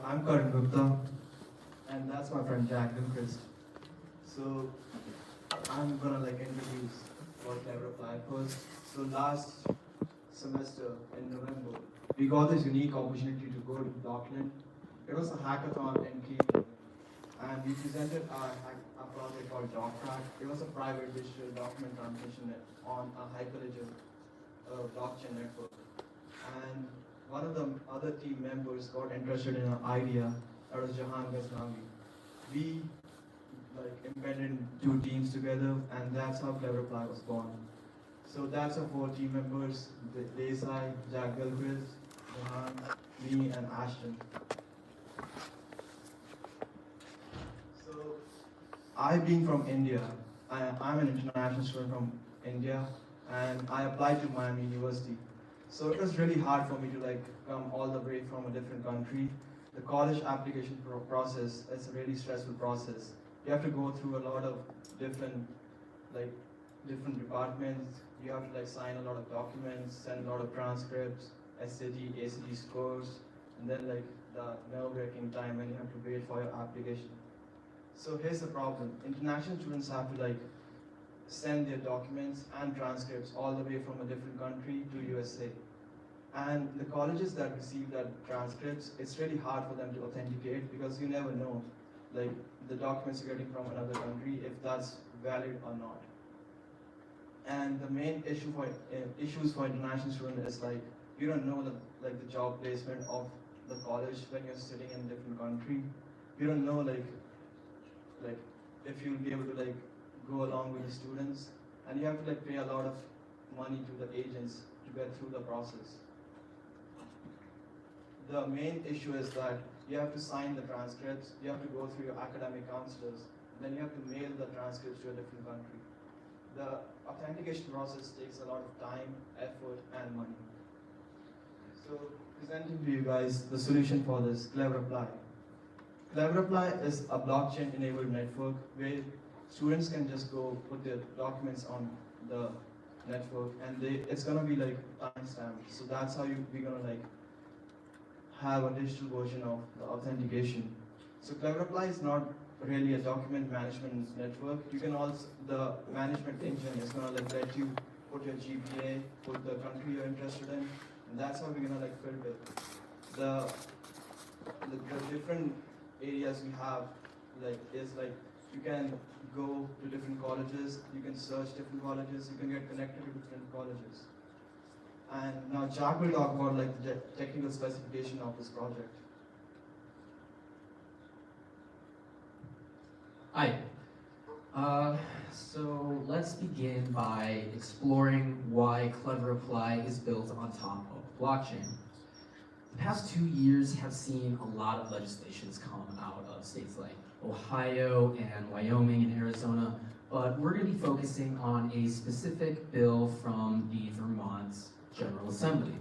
I'm Karan Gupta, and that's my friend Jack Gilchrist. So I'm gonna introduce what Clever applied first. So last semester in November, we got this unique opportunity to go to Dockland. It was a hackathon in Cleveland, and we presented our project called DocTrack. It was a private digital document transmission on a Hyperledger blockchain network. And one of the other team members got interested in an idea, that was Jahan Ghaznavi. We embedded two teams together, and that's how Cleverfly was born. So that's our four team members: Desai, Jack Gilchrist, Jahan, me, and Ashton. So I, being from India, I'm an international student from India, and I applied to Miami University. So it was really hard for me to come all the way from a different country. The college application process is a really stressful process. You have to go through a lot of different different departments. You have to sign a lot of documents, send a lot of transcripts, SAT, ACT scores, and then the nerve-wracking time when you have to wait for your application. So here's the problem: international students have to send their documents and transcripts all the way from a different country to USA. And the colleges that receive that transcripts, it's really hard for them to authenticate, because you never know the documents you're getting from another country, if that's valid or not. And the main issues for international students is you don't know the job placement of the college when you're sitting in a different country. You don't know if you'll be able to go along with the students, and you have to pay a lot of money to the agents to get through the process. The main issue is that you have to sign the transcripts, you have to go through your academic counselors, and then you have to mail the transcripts to a different country. The authentication process takes a lot of time, effort, and money. So presenting to you guys the solution for this, Cleverfly. Cleverfly is a blockchain-enabled network where students can just go put their documents on the network, and it's gonna be timestamped. So that's how we're gonna have a digital version of the authentication. So Cleverfly is not really a document management network. You can also, the management engine is gonna let you put your GPA, put the country you're interested in, and that's how we're gonna filter the different areas we have. Is you can go to different colleges, you can search different colleges, you can get connected to different colleges. And now Jack will talk about the technical specification of this project. Hi. So let's begin by exploring why Cleverfly is built on top of blockchain. The past 2 years have seen a lot of legislations come out of states like Ohio and Wyoming and Arizona, but we're going to be focusing on a specific bill from the Vermont General Assembly.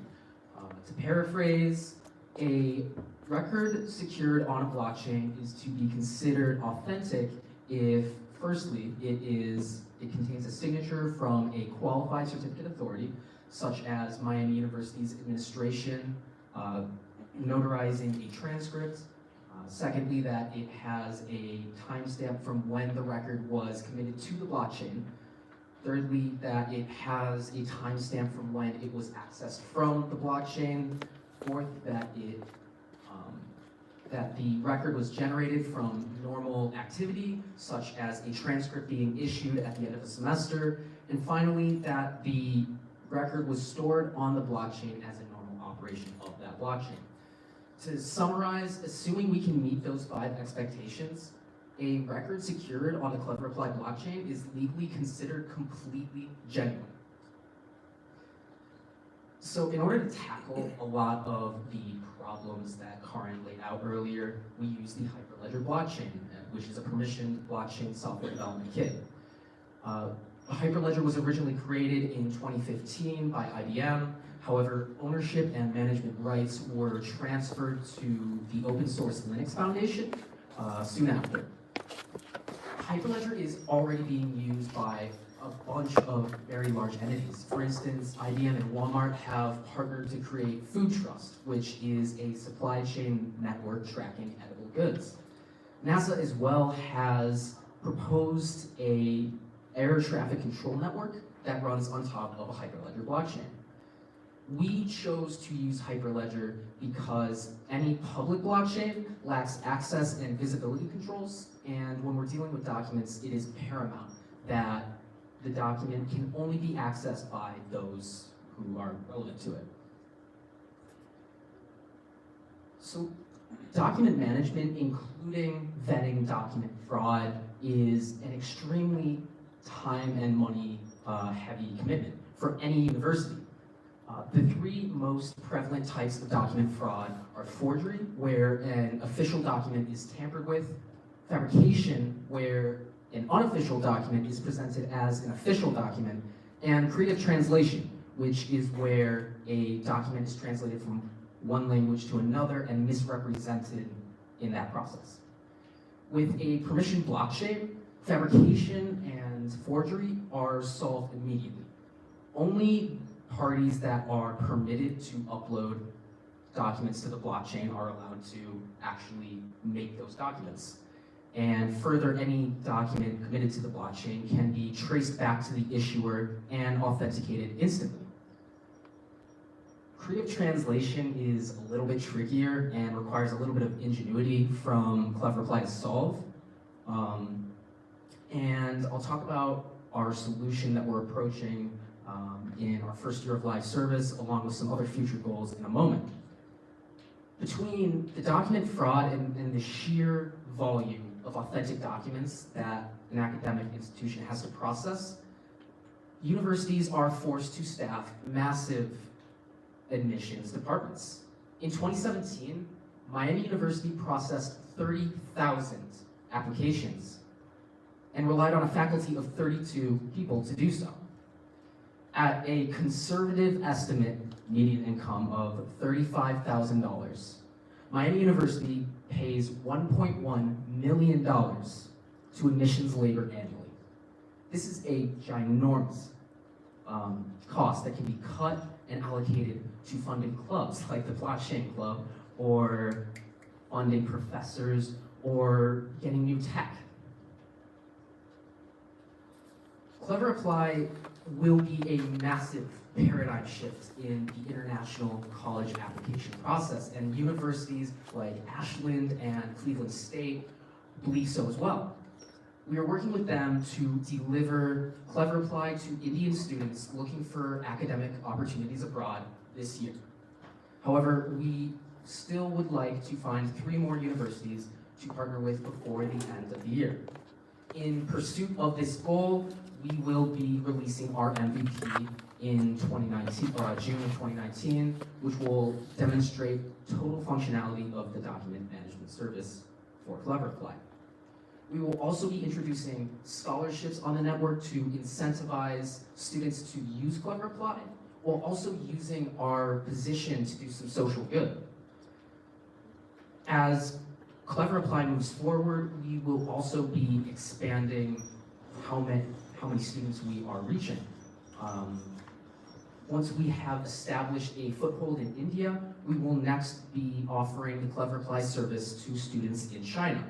To paraphrase, a record secured on a blockchain is to be considered authentic if, firstly, it contains a signature from a qualified certificate authority, such as Miami University's administration, notarizing a transcript. Secondly, that it has a timestamp from when the record was committed to the blockchain. Thirdly, that it has a timestamp from when it was accessed from the blockchain. Fourth, that that the record was generated from normal activity, such as a transcript being issued at the end of a semester. And finally, that the record was stored on the blockchain as a normal operation of that blockchain. To summarize, assuming we can meet those 5 expectations, a record secured on the Cleverfly blockchain is legally considered completely genuine. So in order to tackle a lot of the problems that Karan laid out earlier, we use the Hyperledger blockchain, which is a permissioned blockchain software development kit. Hyperledger was originally created in 2015 by IBM. However, ownership and management rights were transferred to the open source Linux Foundation soon after. Hyperledger is already being used by a bunch of very large entities. For instance, IBM and Walmart have partnered to create Food Trust, which is a supply chain network tracking edible goods. NASA as well has proposed a air traffic control network that runs on top of a Hyperledger blockchain. We chose to use Hyperledger because any public blockchain lacks access and visibility controls, and when we're dealing with documents, it is paramount that the document can only be accessed by those who are relevant to it. So document management, including vetting document fraud, is an extremely time and money heavy commitment for any university. The three most prevalent types of document fraud are forgery, where an official document is tampered with, fabrication, where an unofficial document is presented as an official document, and creative translation, which is where a document is translated from one language to another and misrepresented in that process. With a permissioned blockchain, fabrication and forgery are solved immediately. Only parties that are permitted to upload documents to the blockchain are allowed to actually make those documents. And further, any document committed to the blockchain can be traced back to the issuer and authenticated instantly. Creative translation is a little bit trickier and requires a little bit of ingenuity from Cleverply to solve. And I'll talk about our solution that we're approaching in our first year of live service, along with some other future goals in a moment. Between the document fraud and the sheer volume of authentic documents that an academic institution has to process, universities are forced to staff massive admissions departments. In 2017, Miami University processed 30,000 applications and relied on a faculty of 32 people to do so. At a conservative estimate median income of $35,000, Miami University pays $1.1 million to admissions labor annually. This is a ginormous cost that can be cut and allocated to funding clubs like the Blockchain Club, or funding professors, or getting new tech. Cleverply will be a massive paradigm shift in the international college application process, and universities like Ashland and Cleveland State believe so as well. We are working with them to deliver Cleverply to Indian students looking for academic opportunities abroad this year. However, we still would like to find 3 more universities to partner with before the end of the year. In pursuit of this goal, we will be releasing our MVP in June of 2019, which will demonstrate total functionality of the document management service for Cleverply. We will also be introducing scholarships on the network to incentivize students to use Cleverply, while also using our position to do some social good. As Cleverply moves forward, we will also be expanding how many students we are reaching. Once we have established a foothold in India, we will next be offering the Cleverply service to students in China.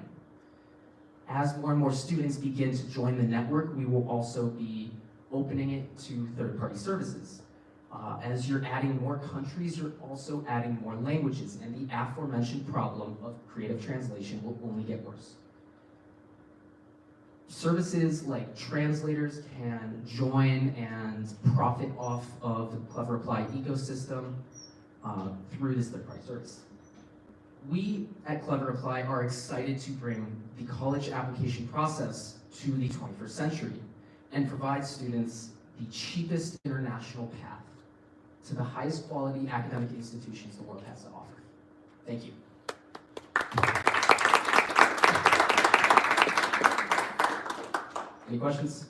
As more and more students begin to join the network, we will also be opening it to third-party services. As you're adding more countries, you're also adding more languages, and the aforementioned problem of creative translation will only get worse. Services like translators can join and profit off of the Cleverply ecosystem through this third-party service. We at Cleverply are excited to bring the college application process to the 21st century and provide students the cheapest international path to the highest quality academic institutions the world has to offer. Thank you. Any questions?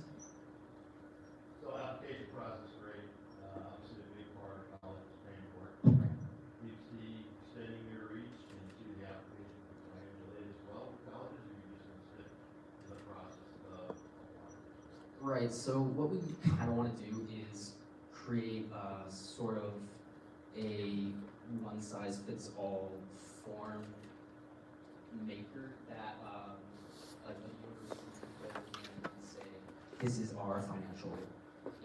So application process rate, obviously a big part of college is paying for it. Do you see extending your reach into the application delayed as well with colleges, or you just going to sit in the process of applying? Right. right, so what we kind of want to do is create a sort of a one-size-fits-all form maker that like the university can go in and say, this is our financial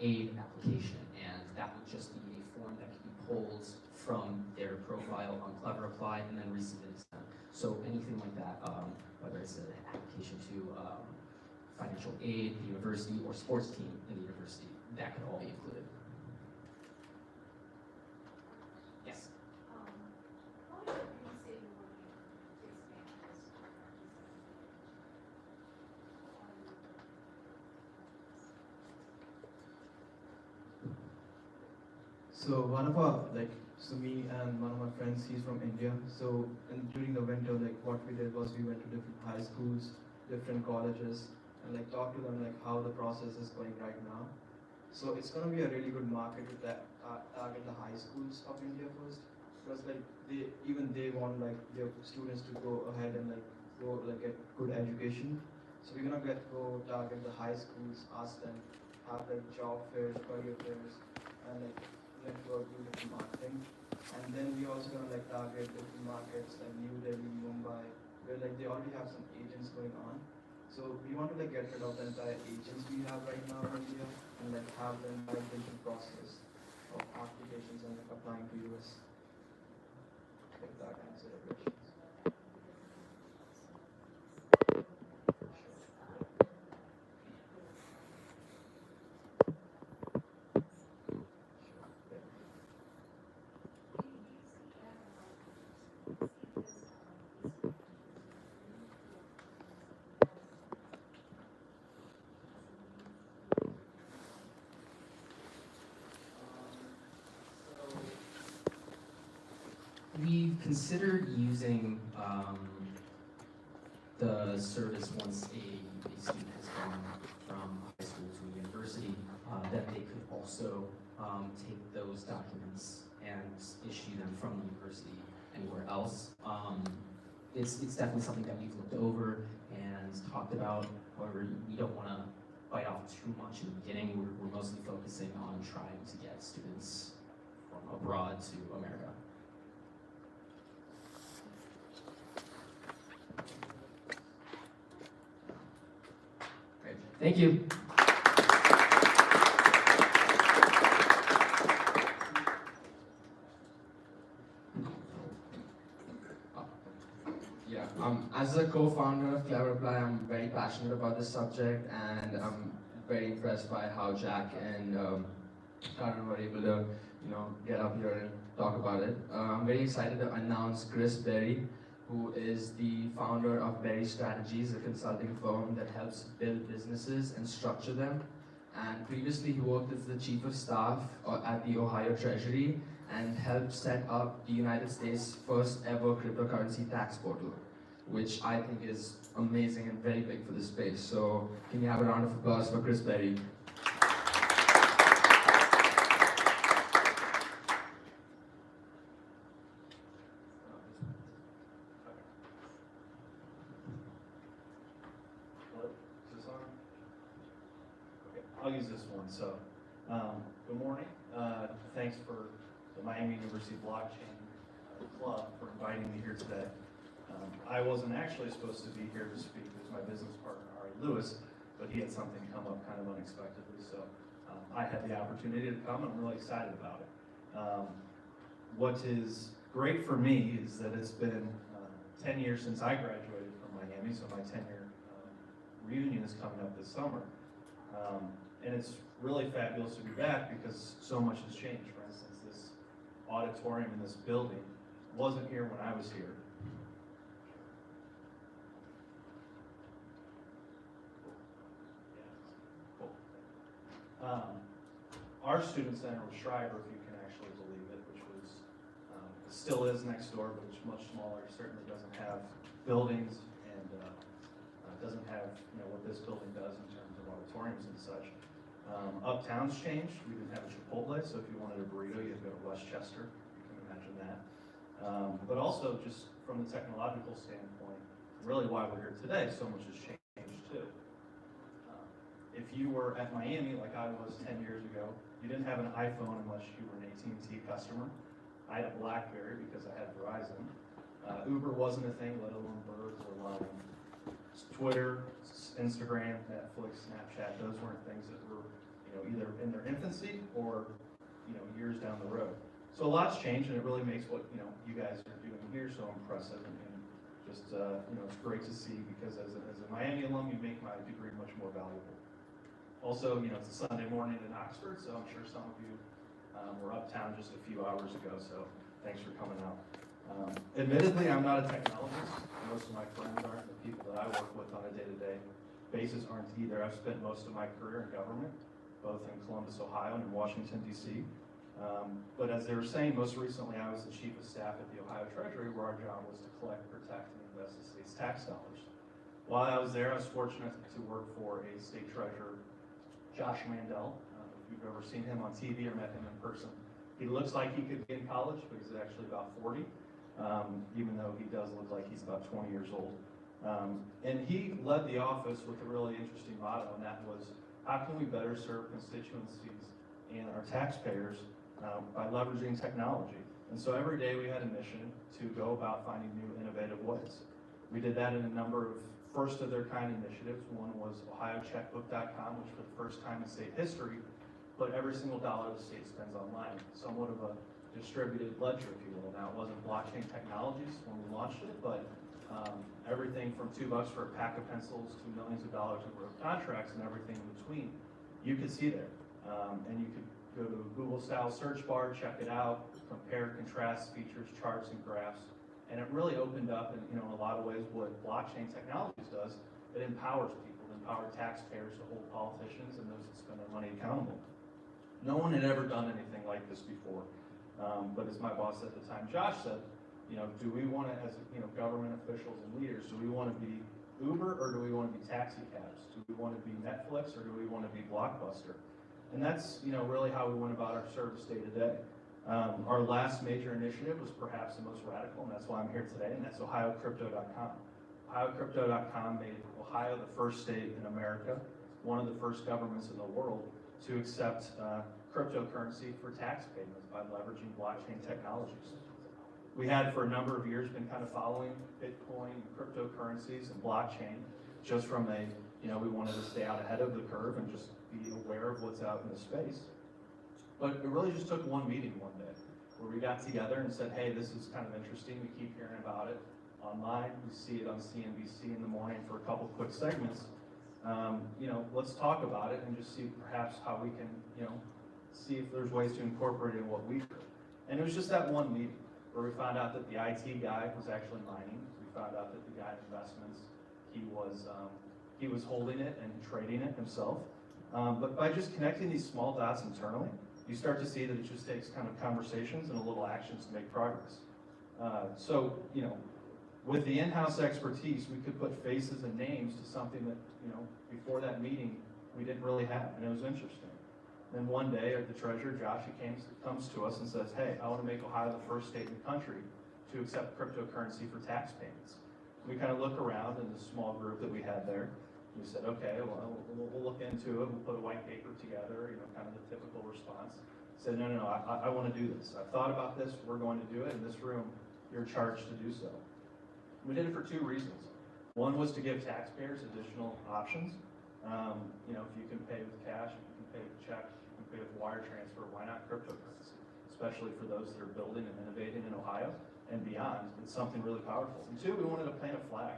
aid application, and that would just be a form that can be pulled from their profile on Clever Apply and then resubmitted to them. So anything like that, whether it's an application to financial aid, the university, or sports team in the university, that could all be included. Yes? How would you say you want to expand this? So one of our, so me and one of my friends, he's from India. So during the winter, what we did was we went to different high schools, different colleges, and talk to them how the process is going right now. So it's gonna be a really good market to target the high schools of India first, because they want their students to go ahead and go get good education. So we're gonna go target the high schools, ask them, have job fairs, career fairs, and network, do different marketing. And then we also gonna target different markets like New Delhi, Mumbai, where they already have some agents going on. So we want to get rid of the entire agents we have right now in India and have them guide them through process of applications and applying to US. If that answers your questions. We've considered using the service once a student has gone from high school to a university, that they could also take those documents and issue them from the university anywhere else. It's definitely something that we've looked over and talked about. However, we don't want to bite off too much in the beginning. We're mostly focusing on trying to get students from abroad to America. Great. Thank you. Yeah, as a co-founder of Clever Apply, I'm very passionate about this subject, and I'm very impressed by how Jack and Karen were able to, get up here and talk about it. I'm very excited to announce Chris Berry, who is the founder of Berry Strategies, a consulting firm that helps build businesses and structure them. And previously, he worked as the chief of staff at the Ohio Treasury and helped set up the United States' first ever cryptocurrency tax portal, which I think is amazing and very big for the space. So can you have a round of applause for Chris Berry? Is this on? Okay, I'll use this one. So, good morning. Thanks for the Miami University Blockchain Club for inviting me here today. I wasn't actually supposed to be here to speak with my business partner, Ari Lewis, but he had something come up kind of unexpectedly. So, I had the opportunity to come, and I'm really excited about it. What is great for me is that it's been 10 years since I graduated from Miami, so my 10-year reunion is coming up this summer. And it's really fabulous to be back because so much has changed. For instance, this auditorium in this building wasn't here when I was here. Our student center was Schreiber, if you can actually believe it, which was, still is next door, but it's much smaller. Certainly doesn't have buildings and doesn't have what this building does in terms of auditoriums and such. Uptown's changed. We didn't have a Chipotle, so if you wanted a burrito, you had to go to Westchester. You can imagine that. But also, just from the technological standpoint, really why we're here today, so much has changed too. if you were at Miami, like I was 10 years ago, you didn't have an iPhone unless you were an AT&T customer. I had a BlackBerry because I had Verizon. Uber wasn't a thing, let alone Birds or Lime. Twitter, Instagram, Netflix, Snapchat, those weren't things that were, either in their infancy or, years down the road. So a lot's changed, and it really makes what, you guys are doing here so impressive, and just, it's great to see, because as a Miami alum, you make my degree much more valuable. Also, it's a Sunday morning in Oxford, so I'm sure some of you were uptown just a few hours ago, so thanks for coming out. Admittedly, I'm not a technologist. Most of my friends aren't. The people that I work with on a day-to-day basis aren't either. I've spent most of my career in government, both in Columbus, Ohio, and in Washington, D.C. But as they were saying, most recently I was the chief of staff at the Ohio Treasury, where our job was to collect, protect, and invest the state's tax dollars. While I was there, I was fortunate to work for a state treasurer, Josh Mandel. If you've ever seen him on TV or met him in person, he looks like he could be in college, but he's actually about 40. Even though he does look like he's about 20 years old. And he led the office with a really interesting motto, and that was, how can we better serve constituencies and our taxpayers by leveraging technology? And so every day we had a mission to go about finding new innovative ways. We did that in a number of first-of-their-kind initiatives. One was OhioCheckbook.com, which for the first time in state history put every single dollar the state spends online, somewhat of a distributed ledger, if you will. Now, it wasn't blockchain technologies when we launched it, but everything from $2 for a pack of pencils to millions of dollars worth of contracts and everything in between, you could see there. And you could go to a Google-style search bar, check it out, compare, contrast features, charts, and graphs. And it really opened up, and in a lot of ways, what blockchain technologies does, it empowers people, it empowers taxpayers to hold politicians and those that spend their money accountable. No one had ever done anything like this before. But as my boss at the time, Josh, said, do we want to, as government officials and leaders, do we want to be Uber or do we want to be taxi cabs? Do we want to be Netflix or do we want to be Blockbuster? And that's really how we went about our service day to day. Our last major initiative was perhaps the most radical, and that's why I'm here today, and that's OhioCrypto.com. OhioCrypto.com made Ohio the first state in America, one of the first governments in the world, to accept cryptocurrency for tax payments by leveraging blockchain technologies. We had for a number of years been kind of following Bitcoin, cryptocurrencies, and blockchain just from we wanted to stay out ahead of the curve and just be aware of what's out in the space. But it really just took one meeting one day where we got together and said, hey, this is kind of interesting. We keep hearing about it online. We see it on CNBC in the morning for a couple quick segments. Let's talk about it and just see perhaps how we can, see if there's ways to incorporate it in what we do. And it was just that one meeting where we found out that the IT guy was actually mining. We found out that the guy in investments, he was holding it and trading it himself. But by just connecting these small dots internally, you start to see that it just takes kind of conversations and a little actions to make progress. With the in-house expertise, we could put faces and names to something that, before that meeting, we didn't really have, and it was interesting. Then one day, the treasurer, Josh, he comes to us and says, hey, I want to make Ohio the first state in the country to accept cryptocurrency for tax payments. We kind of look around in the small group that we had there. We said, okay, well, we'll look into it. We'll put a white paper together, kind of the typical response. Said, no, I want to do this. I've thought about this. We're going to do it. In this room, you're charged to do so. We did it for two reasons. One was to give taxpayers additional options. If you can pay with cash, if you can pay with check, you can pay with wire transfer, why not cryptocurrency? Especially for those that are building and innovating in Ohio and beyond. It's something really powerful. And two, we wanted to plant a flag.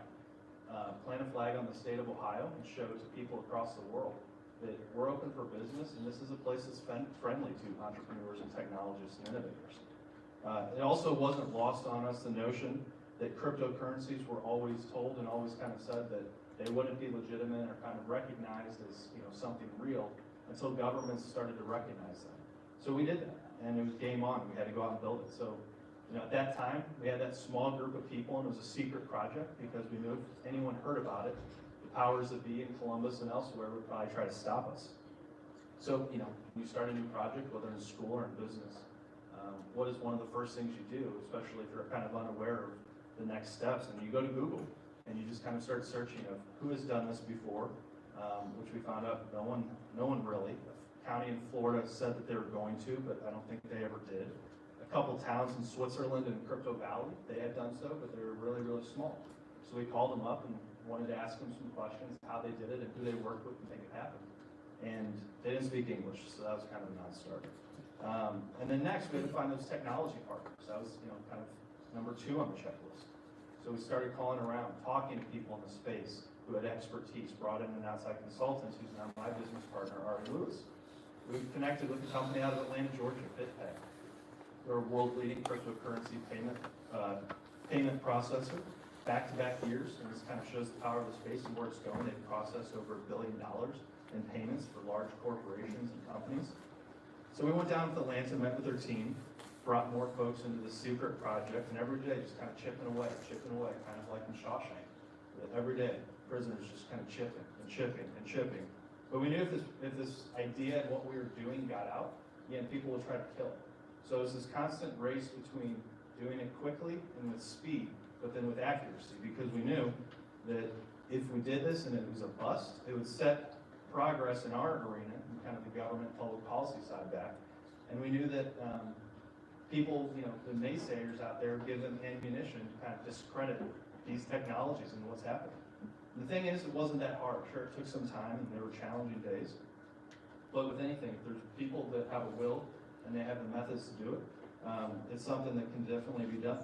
Plant a flag on the state of Ohio and show to people across the world that we're open for business and this is a place that's friendly to entrepreneurs and technologists and innovators. It also wasn't lost on us the notion that cryptocurrencies were always told and always kind of said that they wouldn't be legitimate or kind of recognized as something real until governments started to recognize them. So we did that, and it was game on. We had to go out and build it. So at that time, we had that small group of people, and it was a secret project because we knew if anyone heard about it, the powers that be in Columbus and elsewhere would probably try to stop us. So when you start a new project, whether in school or in business, what is one of the first things you do, especially if you're kind of unaware of the next steps? And you go to Google and you just kind of start searching of who has done this before, which we found out no one really. A county in Florida said that they were going to, but I don't think they ever did. A couple towns in Switzerland and Crypto Valley, they had done so, but they were really, really small. So we called them up and wanted to ask them some questions, how they did it and who they worked with to make it happen. And they didn't speak English, so that was kind of a non-starter. And then next, we had to find those technology partners. That was, kind of number 2 on the checklist. So we started calling around, talking to people in the space who had expertise, brought in an outside consultant who's now my business partner, Ari Lewis. We connected with a company out of Atlanta, Georgia, BitPay. They're a world-leading cryptocurrency payment processor, back-to-back years, and this kind of shows the power of the space and where it's going. They've processed over $1 billion in payments for large corporations and companies. So we went down to Atlanta, met with their team, brought more folks into the secret project, and every day just kind of chipping away, kind of like in Shawshank. Every day, prisoners just kind of chipping and chipping and chipping. But we knew if this idea and what we were doing got out, again, people would try to kill it. So it was this constant race between doing it quickly and with speed, but then with accuracy, because we knew that if we did this and it was a bust, it would set progress in our arena, and kind of the government public policy side back. And we knew that people, the naysayers out there, give them ammunition to kind of discredit these technologies and what's happening. The thing is, it wasn't that hard. Sure, it took some time and there were challenging days. But with anything, if there's people that have a will and they have the methods to do it, it's something that can definitely be done.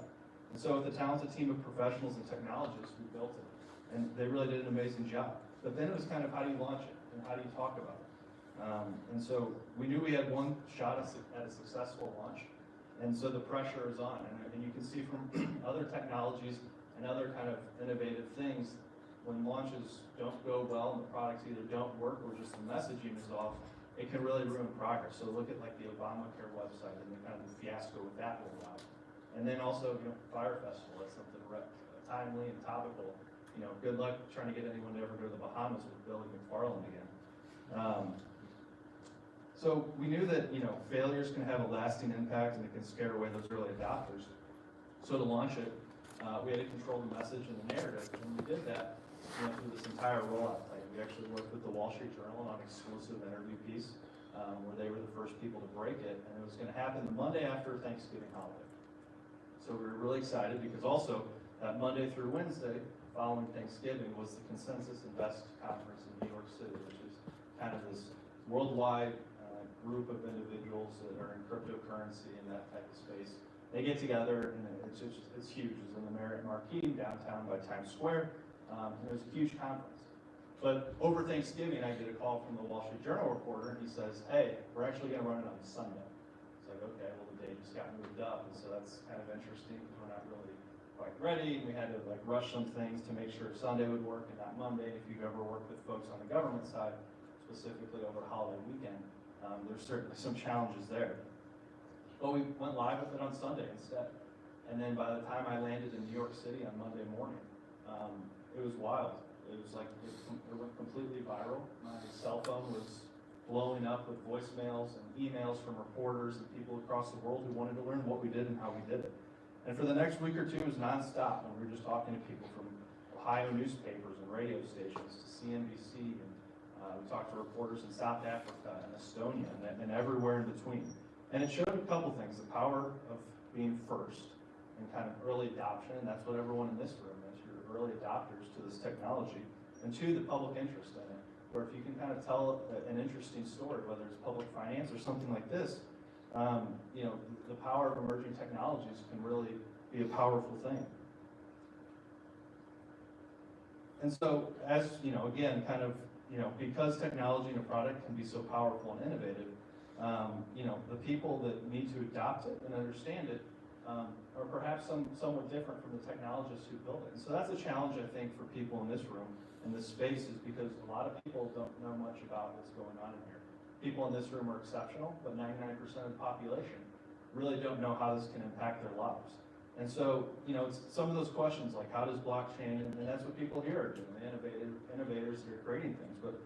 And so with a talented team of professionals and technologists, we built it. And they really did an amazing job. But then it was kind of, how do you launch it and how do you talk about it? And so we knew we had one shot at a successful launch. And so the pressure is on. And you can see from other technologies and other kind of innovative things, when launches don't go well and the products either don't work or just the messaging is off, it can really ruin progress. So look at like the Obamacare website and the kind of the fiasco with that rollout. And then also, Fire Festival, that's something timely and topical. Good luck trying to get anyone to ever go to the Bahamas with Billy McFarland again. So we knew that, failures can have a lasting impact and it can scare away those early adopters. So to launch it, we had to control the message and the narrative, and we did that through this entire rollout plan. We actually worked with the Wall Street Journal on an exclusive interview piece where they were the first people to break it, and it was going to happen the Monday after Thanksgiving holiday. So we were really excited because also that Monday through Wednesday following Thanksgiving was the Consensus Invest Conference in New York City, which is kind of this worldwide group of individuals that are in cryptocurrency and that type of space. They get together and it's huge. It's in the Marriott Marquis downtown by Times Square. It was a huge conference. But over Thanksgiving, I get a call from the Wall Street Journal reporter, and he says, "Hey, we're actually going to run it on Sunday." It's like, okay, well, the day just got moved up, and so that's kind of interesting because we're not really quite ready. We had to rush some things to make sure Sunday would work and not Monday. If you've ever worked with folks on the government side, specifically over holiday weekend, there's certainly some challenges there. But we went live with it on Sunday instead. And then by the time I landed in New York City on Monday morning, it was wild. It was like, it went completely viral. My cell phone was blowing up with voicemails and emails from reporters and people across the world who wanted to learn what we did and how we did it. And for the next week or two, it was nonstop. And we were just talking to people from Ohio newspapers and radio stations to CNBC. And we talked to reporters in South Africa and Estonia and everywhere in between. And it showed a couple things: the power of being first and kind of early adoption, and that's what everyone in this room is. You're early adopters to this technology. And two, the public interest in it, where if you can kind of tell an interesting story, whether it's public finance or something like this, the power of emerging technologies can really be a powerful thing. And so, as again, kind of, because technology and a product can be so powerful and innovative, the people that need to adopt it and understand it are perhaps somewhat different from the technologists who build it. And so that's a challenge, I think, for people in this room, in this space, is because a lot of people don't know much about what's going on in here. People in this room are exceptional, but 99% of the population really don't know how this can impact their lives. And so, it's some of those questions like, how does blockchain, and that's what people here are doing, the innovators that are creating things, but,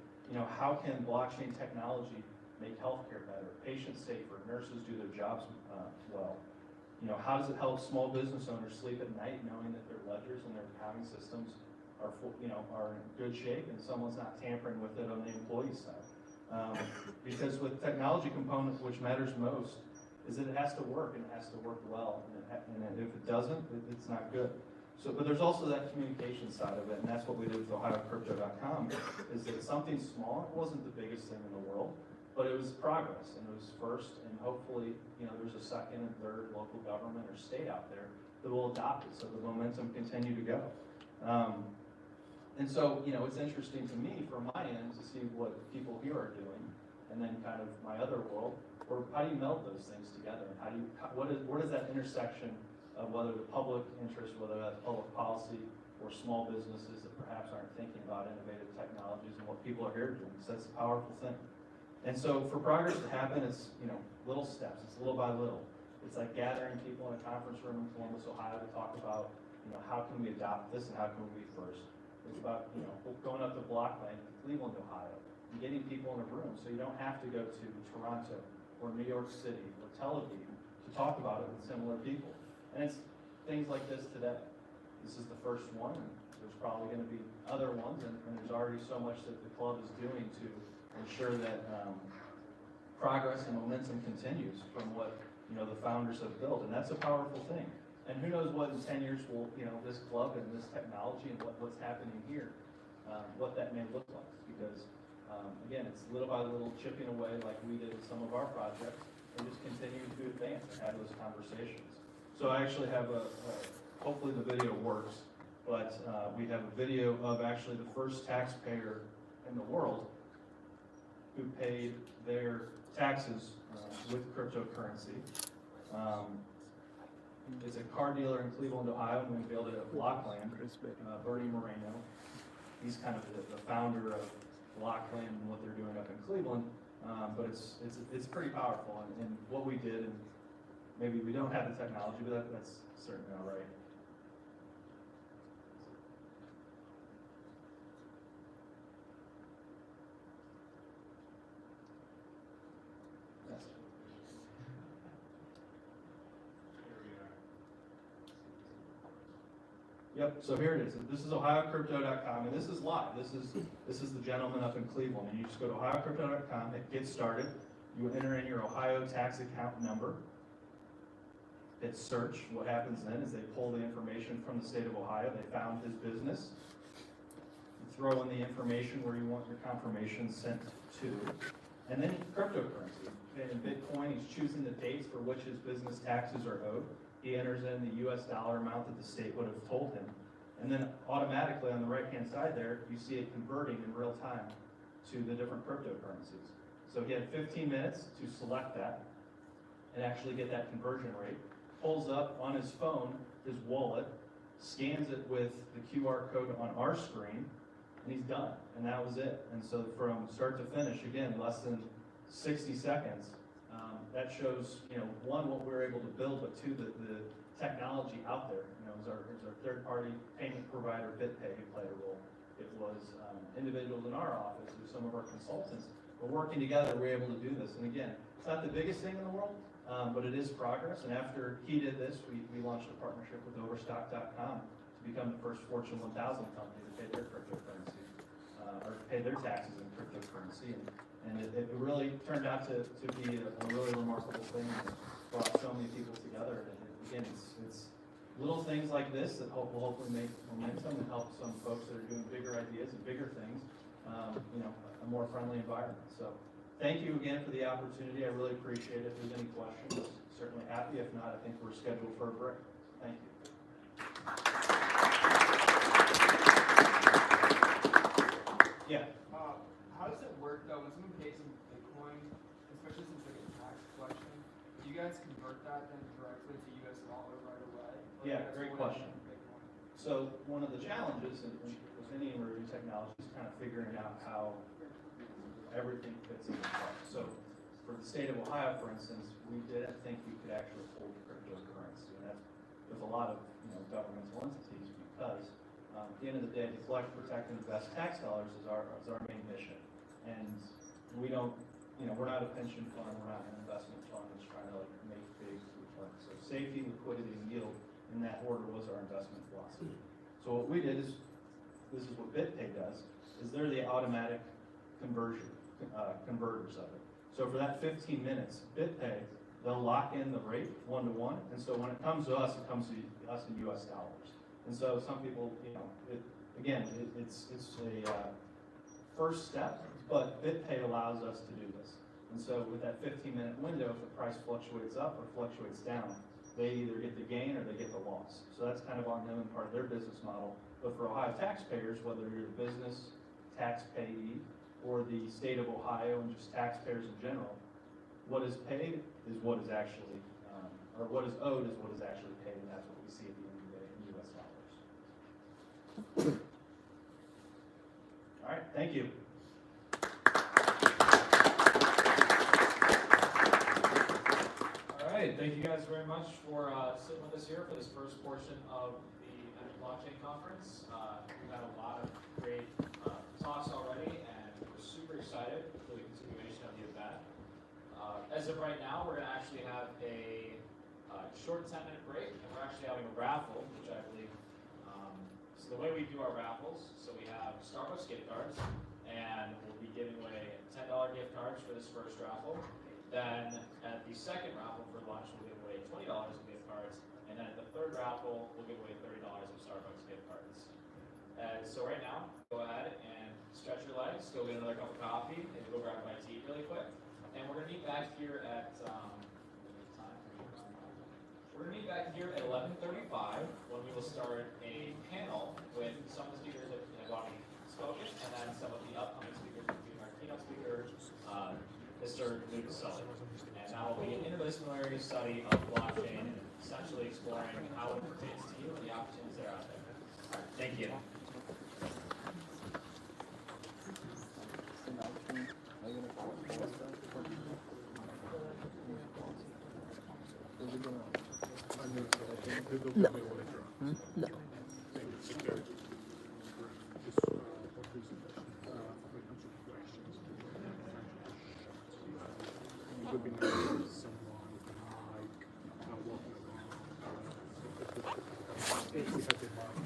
how can blockchain technology make healthcare better, patients safer, nurses do their jobs well? How does it help small business owners sleep at night knowing that their ledgers and their accounting systems are in good shape and someone's not tampering with it on the employee side. Because with technology component, which matters most is that it has to work and it has to work well. And if it doesn't, it's not good. So, but there's also that communication side of it, and that's what we did with OhioCrypto.com, is that something small, it wasn't the biggest thing in the world, but it was progress, and it was first, and hopefully, there's a second and third local government or state out there that will adopt it, so the momentum continue to go. And so, it's interesting to me from my end to see what people here are doing, and then kind of my other world, or how do you meld those things together, and where does that intersection of whether the public interest, whether that's public policy, or small businesses that perhaps aren't thinking about innovative technologies and what people are here doing, because that's a powerful thing. And so for progress to happen, it's, little steps, it's little by little. It's like gathering people in a conference room in Columbus, Ohio to talk about, how can we adopt this and how can we be first. It's about, going up to Blockland in Cleveland, Ohio, and getting people in a room so you don't have to go to Toronto or New York City or Tel Aviv to talk about it with similar people. And it's things like this today. This is the first one, and there's probably going to be other ones, and there's already so much that the club is doing to ensure that progress and momentum continues from what the founders have built, and that's a powerful thing. And who knows what in 10 years will this club and this technology and what's happening here, what that may look like. Because again, it's little by little chipping away like we did with some of our projects, and just continuing to advance and have those conversations. So I actually have hopefully the video works, but we have a video of actually the first taxpayer in the world who paid their taxes with cryptocurrency. It's a car dealer in Cleveland, Ohio, and we built it at Blockland, Bernie Moreno. He's kind of the founder of Blockland and what they're doing up in Cleveland, but it's pretty powerful, and what we did, and maybe we don't have the technology, but that's certainly all right. Yes. Yep, so here it is. This is OhioCrypto.com, and this is live. This is the gentleman up in Cleveland, and you just go to OhioCrypto.com, hit Get Started. You enter in your Ohio tax account number. Hit search. What happens then is they pull the information from the state of Ohio. They found his business. You throw in the information where you want your confirmation sent to, and then cryptocurrency. In Bitcoin, he's choosing the dates for which his business taxes are owed. He enters in the US dollar amount that the state would have told him. And then automatically on the right-hand side there, you see it converting in real time to the different cryptocurrencies. So he had 15 minutes to select that and actually get that conversion rate. Pulls up on his phone his wallet, scans it with the QR code on our screen, and he's done. And that was it. And so from start to finish, again, less than 60 seconds. That shows, one, what we were able to build, but two, the technology out there. It was our third-party payment provider, BitPay, who played a role. It was individuals in our office, or some of our consultants. We're working together, we're able to do this. And again, it's not the biggest thing in the world, but it is progress. And after he did this, we launched a partnership with Overstock.com to become the first Fortune 1000 company to pay their cryptocurrency, or pay their taxes in cryptocurrency. And it really turned out to be a really remarkable thing that brought so many people together. And again, it's little things like this that will hopefully make momentum and help some folks that are doing bigger ideas and bigger things, a more friendly environment. So thank you again for the opportunity. I really appreciate it. If there's any questions, certainly happy. If not, I think we're scheduled for a break. Thank you. Yeah. How does it work though when someone pays in Bitcoin, especially since like a tax collection? Do you guys convert that then directly to US dollar right away? Or Yeah, do you guys great hold it question. in Bitcoin? So one of the challenges with any emerging technology is kind of figuring out how everything fits into place. So for the state of Ohio, for instance, we didn't think we could actually hold cryptocurrency, and that's with a lot of governmental entities, because at the end of the day, to collect, protect, and invest tax dollars is our main mission. And we don't, we're not a pension fund, we're not an investment fund that's trying to make big returns. So safety, liquidity, and yield in that order was our investment philosophy. So what we did is this is what BitPay does, is they're the automatic converters of it. So for that 15 minutes, BitPay, they'll lock in the rate 1-to-1, and so when it comes to us, it comes to us in US dollars. And so some people, it's a first step, but BitPay allows us to do this. And so with that 15-minute window, if the price fluctuates up or fluctuates down, they either get the gain or they get the loss. So that's kind of on them and part of their business model. But for Ohio taxpayers, whether you're a business, taxpayee, or the state of Ohio and just taxpayers in general, what is paid is what is actually, or what is owed is what is actually paid, and that's what we see at the end of the day in US dollars. All right, thank you. All right, thank you guys very much for sitting with us here for this first portion of the MUBC Blockchain Conference. We've had a lot of great talks already, and we're super excited for the continuation of the event. As of right now, we're going to actually have a short 10-minute break, and we're actually having a raffle, which I believe, so the way we do our raffles, so we have Starbucks gift cards, and we'll be giving away $10 gift cards for this first raffle. Then at the second raffle for lunch, we'll give away $20 of gift cards, and then at the third raffle, we'll give away $30 of Starbucks gift cards. So right now, go ahead and stretch your legs, go get another cup of coffee, and go grab a bite to eat really quick. And we're going to meet back here at, we're going to meet back here at 11:35 when we will start a panel with some of the speakers that have already spoken, and then some of the upcoming speakers, including our keynote speaker, Mr. Luke Sully. And that will be an interdisciplinary study of blockchain and essentially exploring how it pertains to you and the opportunities that are out there. All right, thank you. No. No. Would be nice if someone like walking around if we had their mind